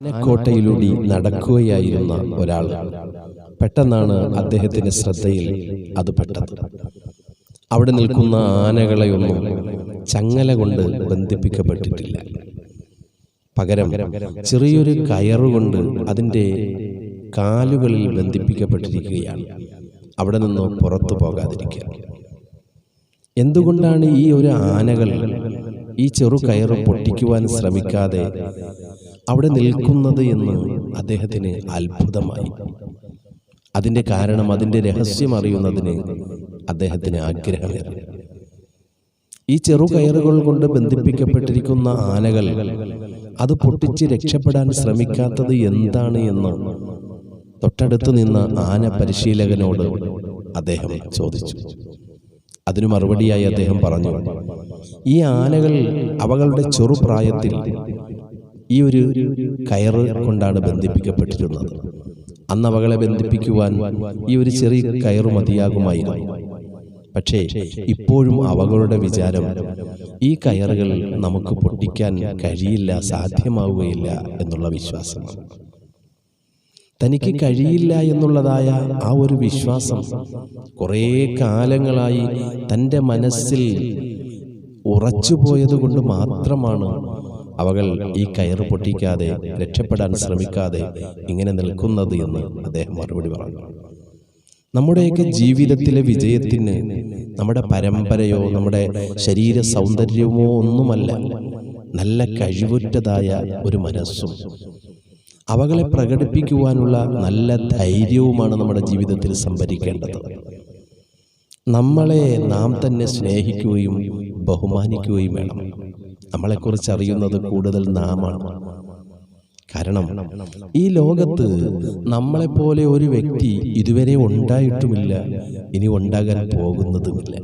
ആനക്കോട്ടയിലൂടെ നടക്കുകയായിരുന്ന ഒരാൾ പെട്ടെന്നാണ് അദ്ദേഹത്തിന്റെ ശ്രദ്ധയിൽ അത് പെട്ടത്. അവിടെ നിൽക്കുന്ന ആനകളെയൊന്നും ചങ്ങല കൊണ്ട് ബന്ധിപ്പിക്കപ്പെട്ടിട്ടില്ല. പകരം ചെറിയൊരു കയറുകൊണ്ട് അതിൻ്റെ കാലുകളിൽ ബന്ധിപ്പിക്കപ്പെട്ടിരിക്കുകയാണ്, അവിടെ നിന്ന് പുറത്തു പോകാതിരിക്കാൻ. എന്തുകൊണ്ടാണ് ഈ ഒരു ആനകൾ ഈ ചെറു കയറ് പൊട്ടിക്കുവാൻ ശ്രമിക്കാതെ അവിടെ നിൽക്കുന്നത് എന്ന് അദ്ദേഹത്തിന് അത്ഭുതമായി. അതിൻ്റെ കാരണം, അതിൻ്റെ രഹസ്യം അറിയുന്നതിന് അദ്ദേഹത്തിന് ആഗ്രഹമേറി. ഈ ചെറു കയറുകൾ കൊണ്ട് ബന്ധിപ്പിക്കപ്പെട്ടിരിക്കുന്ന ആനകൾ അത് പൊട്ടിച്ച് രക്ഷപ്പെടാൻ ശ്രമിക്കാത്തത് എന്താണ് എന്ന് തൊട്ടടുത്ത് നിന്ന ആന പരിശീലകനോട് അദ്ദേഹം ചോദിച്ചു. അതിനു മറുപടിയായി അദ്ദേഹം പറഞ്ഞു, ഈ ആനകൾ അവകളുടെ ചെറുപ്രായത്തിൽ ഈ ഒരു കയറ് കൊണ്ടാണ് ബന്ധിപ്പിക്കപ്പെട്ടിരുന്നത്. അന്ന് അവകളെ ബന്ധിപ്പിക്കുവാൻ ഈ ഒരു ചെറിയ കയറ് മതിയാകുമായിരുന്നു. പക്ഷേ ഇപ്പോഴും അവകളുടെ വിചാരം, ഈ കയറുകൾ നമുക്ക് പൊട്ടിക്കാൻ കഴിയില്ല, സാധ്യമാവുകയില്ല എന്നുള്ള വിശ്വാസമാണ്. തനിക്ക് കഴിയില്ല എന്നുള്ളതായ ആ ഒരു വിശ്വാസം കുറേ കാലങ്ങളായി തൻ്റെ മനസ്സിൽ ഉറച്ചുപോയത് കൊണ്ട് മാത്രമാണ് അവകൾ ഈ കയറ് പൊട്ടിക്കാതെ രക്ഷപ്പെടാൻ ശ്രമിക്കാതെ ഇങ്ങനെ നിൽക്കുന്നത് എന്ന് അദ്ദേഹം മറുപടി പറഞ്ഞു. നമ്മുടെയൊക്കെ ജീവിതത്തിലെ വിജയത്തിന് നമ്മുടെ പരമ്പരയോ നമ്മുടെ ശരീര സൗന്ദര്യമോ ഒന്നുമല്ല, നല്ല കഴിവുറ്റതായ ഒരു മനസ്സും അവകളെ പ്രകടിപ്പിക്കുവാനുള്ള നല്ല ധൈര്യവുമാണ് നമ്മുടെ ജീവിതത്തിൽ സംഭരിക്കേണ്ടത്. നമ്മളെ നാം തന്നെ സ്നേഹിക്കുകയും ബഹുമാനിക്കുകയും വേണം. നമ്മളെക്കുറിച്ച് അറിയുന്നത് കൂടുതൽ നാമാണ്. കാരണം ഈ ലോകത്ത് നമ്മളെപ്പോലെ ഒരു വ്യക്തി ഇതുവരെ ഉണ്ടായിട്ടുമില്ല, ഇനി ഉണ്ടാകാൻ പോകുന്നതുമില്ല.